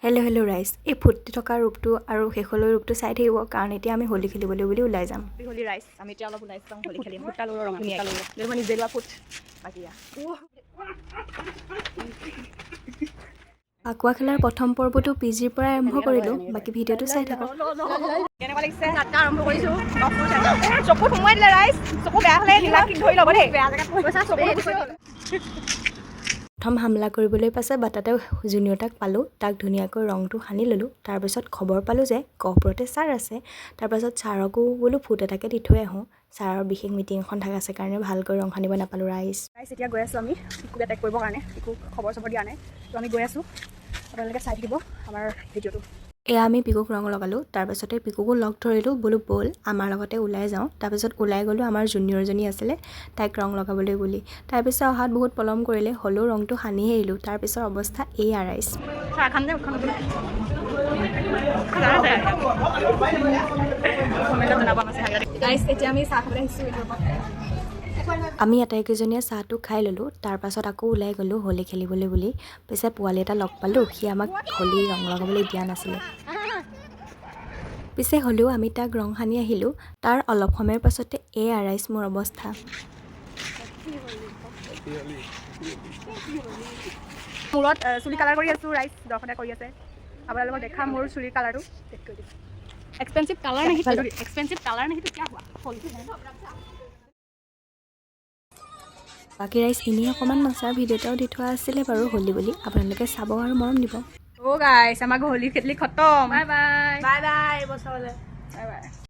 hello' ৰাইজ এই ফুটি থকা ৰূপটো আৰু শেষলৈ ৰূপটো চাই থাকিব কাৰণ এতিয়া আমি হোলী খেলিবলৈ বুলি ওলাই যাম হোলী ৰাইজ আমি এতিয়া অলপ ওলাই যাম হোলী খেলিম ফুটা ললো ৰঙা ফুটা ললো মই নিজে লোৱা ফুট বাকিয়া ফাকুৱা খেলাৰ প্ৰথম পৰ্বটো পিজিৰ পৰা আৰম্ভ কৰিলোঁ বাকী ভিডিঅ'টো চাই থাকক কেনেকুৱা লাগিছে যাত্ৰা আৰম্ভ কৰিছোঁ চকু সোমোৱাই দিলে ৰাইজ চকু বেয়া হ'লে নীলা কিট ধৰি ল'ব দেই বেয়া জেগাত পইচা চকু প্ৰথম হামলা কৰিবলৈ পাছে বাটাতে জুনিয়ৰটাক পালোঁ তাক ধুনীয়াকৈ ৰংটো সানি ল'লোঁ তাৰপিছত খবৰ পালোঁ যে গহপুৰতে ছাৰ আছে তাৰপাছত ছাৰকো বোলো ফুট এটাকে দি থৈ আহোঁ ছাৰৰ বিশেষ মিটিং এখন থকা আছে কাৰণে ভালকৈ ৰং সানিব নাপালোঁ ৰাইজ এতিয়া গৈ আছোঁ আমি পিকুক এটেক কৰিবৰ কাৰণে পিকুক খবৰ চবৰ দিয়া নাই তো আমি গৈ আছোঁ আপোনালোকে চাই থাকিব আমাৰ ভিডিঅ'টো এয়া আমি পিকুক ৰং লগালোঁ তাৰপাছতে পিকুকো লগ ধৰিলোঁ বোলো ব'ল আমাৰ লগতে ওলাই যাওঁ তাৰপিছত ওলাই গ'লোঁ আমাৰ জুনিয়ৰজনী আছিলে তাইক ৰং লগাবলৈ বুলি তাৰপিছত অহাত বহুত পলম কৰিলে হ'লেও ৰংটো সানি আহিলোঁ তাৰপিছত অৱস্থা এয়া ৰাইজ এতিয়া আমি চাহ খাবলৈ আহিছোঁ আমি আটাইকেইজনীয়ে চাহটো খাই ল'লোঁ তাৰপাছত আকৌ ওলাই গ'লোঁ হোলী খেলিবলৈ বুলি পিছে পোৱালি এটা লগ পালোঁ সি আমাক হোলী ৰং লগাবলৈ দিয়া নাছিলে পিছে হ'লেও আমি তাক ৰং সানি আহিলোঁ তাৰ অলপ সময়ৰ পাছতে এয়া ৰাইজ মোৰ অৱস্থা মূৰত চুলি কালাৰ কৰি আছোঁ ৰাইজ দৰ্শনে কৰি আছে আপোনালোকক দেখা মোৰ চুলিৰ কালাৰটো চেক কৰি দিম এক্সপেঞ্চিভ কালাৰ নাহি তো কিয়া হোৱা বাকী ৰাইজ এনেই অকণমান নচাৰ ভিডিঅ' এটাও দি থোৱা আছিলে বাৰু হোলী বুলি আপোনালোকে চাব আৰু মৰম দিব গাইছ আমাৰ হোলী খেলি খতম বাই বাই বাই বাই বছৰলৈ বাই বাই